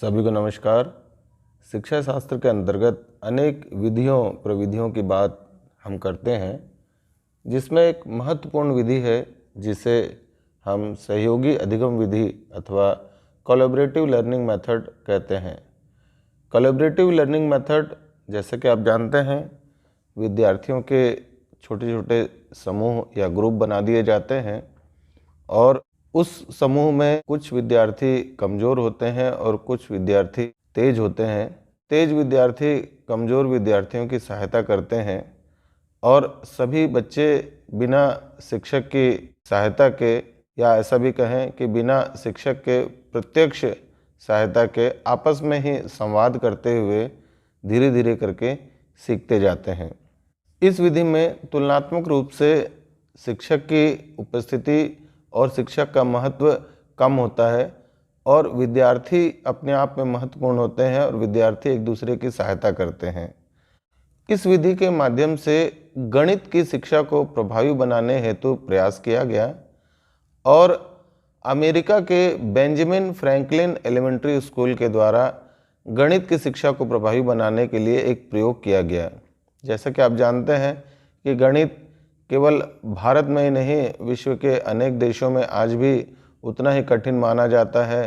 सभी को नमस्कार। शिक्षा शास्त्र के अंतर्गत अनेक विधियों प्रविधियों की बात हम करते हैं, जिसमें एक महत्वपूर्ण विधि है जिसे हम सहयोगी अधिगम विधि अथवा कोलैबोरेटिव लर्निंग मेथड कहते हैं। कोलैबोरेटिव लर्निंग मेथड, जैसे कि आप जानते हैं, विद्यार्थियों के छोटे छोटे समूह या ग्रुप बना दिए जाते हैं और उस समूह में कुछ विद्यार्थी कमज़ोर होते हैं और कुछ विद्यार्थी तेज होते हैं। तेज विद्यार्थी कमज़ोर विद्यार्थियों की सहायता करते हैं और सभी बच्चे बिना शिक्षक की सहायता के, या ऐसा भी कहें कि बिना शिक्षक के प्रत्यक्ष सहायता के, आपस में ही संवाद करते हुए धीरे धीरे करके सीखते जाते हैं। इस विधि में तुलनात्मक रूप से शिक्षक की उपस्थिति और शिक्षक का महत्व कम होता है और विद्यार्थी अपने आप में महत्वपूर्ण होते हैं और विद्यार्थी एक दूसरे की सहायता करते हैं। इस विधि के माध्यम से गणित की शिक्षा को प्रभावी बनाने हेतु प्रयास किया गया और अमेरिका के बेंजामिन फ्रैंकलिन एलिमेंट्री स्कूल के द्वारा गणित की शिक्षा को प्रभावी बनाने के लिए एक प्रयोग किया गया। जैसा कि आप जानते हैं कि गणित केवल भारत में ही नहीं, विश्व के अनेक देशों में आज भी उतना ही कठिन माना जाता है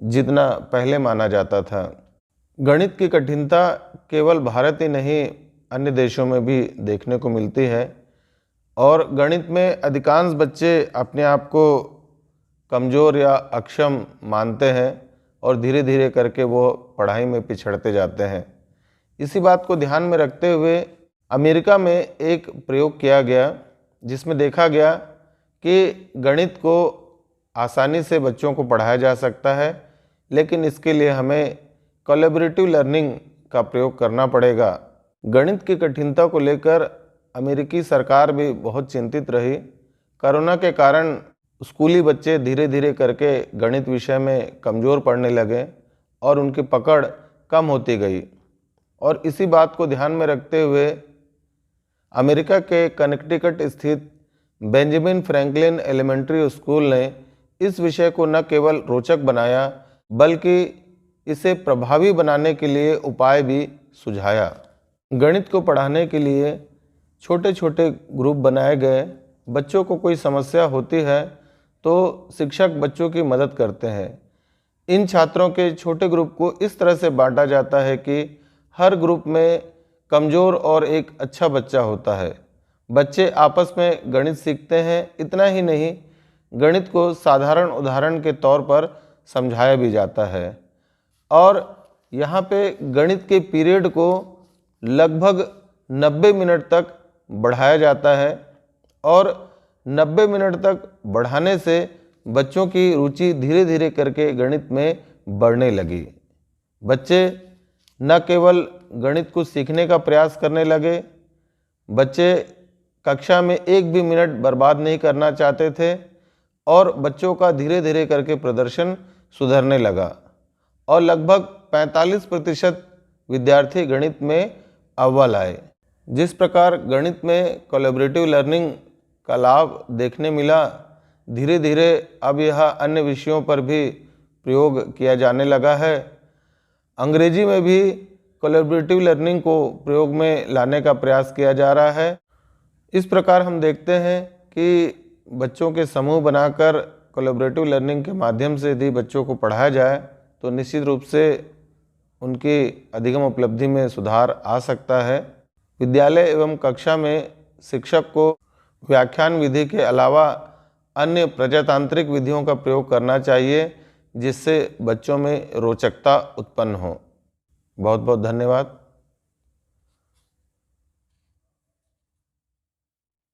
जितना पहले माना जाता था। गणित की कठिनता केवल भारत ही नहीं, अन्य देशों में भी देखने को मिलती है और गणित में अधिकांश बच्चे अपने आप को कमज़ोर या अक्षम मानते हैं और धीरे धीरे करके वो पढ़ाई में पिछड़ते जाते हैं। इसी बात को ध्यान में रखते हुए अमेरिका में एक प्रयोग किया गया, जिसमें देखा गया कि गणित को आसानी से बच्चों को पढ़ाया जा सकता है, लेकिन इसके लिए हमें कोलैबोरेटिव लर्निंग का प्रयोग करना पड़ेगा। गणित की कठिनता को लेकर अमेरिकी सरकार भी बहुत चिंतित रही। कोरोना के कारण स्कूली बच्चे धीरे धीरे करके गणित विषय में कमज़ोर पड़ने लगे और उनकी पकड़ कम होती गई और इसी बात को ध्यान में रखते हुए अमेरिका के कनेक्टिकट स्थित बेंजामिन फ्रैंकलिन एलिमेंट्री स्कूल ने इस विषय को न केवल रोचक बनाया बल्कि इसे प्रभावी बनाने के लिए उपाय भी सुझाया। गणित को पढ़ाने के लिए छोटे छोटे ग्रुप बनाए गए। बच्चों को कोई समस्या होती है तो शिक्षक बच्चों की मदद करते हैं। इन छात्रों के छोटे ग्रुप को इस तरह से बांटा जाता है कि हर ग्रुप में कमज़ोर और एक अच्छा बच्चा होता है। बच्चे आपस में गणित सीखते हैं। इतना ही नहीं, गणित को साधारण उदाहरण के तौर पर समझाया भी जाता है और यहाँ पे गणित के पीरियड को लगभग 90 मिनट तक बढ़ाया जाता है और 90 मिनट तक बढ़ाने से बच्चों की रुचि धीरे धीरे करके गणित में बढ़ने लगी। बच्चे न केवल गणित को सीखने का प्रयास करने लगे, बच्चे कक्षा में एक भी मिनट बर्बाद नहीं करना चाहते थे और बच्चों का धीरे धीरे करके प्रदर्शन सुधरने लगा और लगभग 45% विद्यार्थी गणित में अव्वल आए। जिस प्रकार गणित में कोलैबोरेटिव लर्निंग का लाभ देखने मिला, धीरे धीरे अब यह अन्य विषयों पर भी प्रयोग किया जाने लगा है। अंग्रेजी में भी कोलैबोरेटिव लर्निंग को प्रयोग में लाने का प्रयास किया जा रहा है। इस प्रकार हम देखते हैं कि बच्चों के समूह बनाकर कोलैबोरेटिव लर्निंग के माध्यम से यदि बच्चों को पढ़ाया जाए तो निश्चित रूप से उनकी अधिगम उपलब्धि में सुधार आ सकता है। विद्यालय एवं कक्षा में शिक्षक को व्याख्यान विधि के अलावा अन्य प्रजातांत्रिक विधियों का प्रयोग करना चाहिए, जिससे बच्चों में रोचकता उत्पन्न हो। बहुत बहुत धन्यवाद।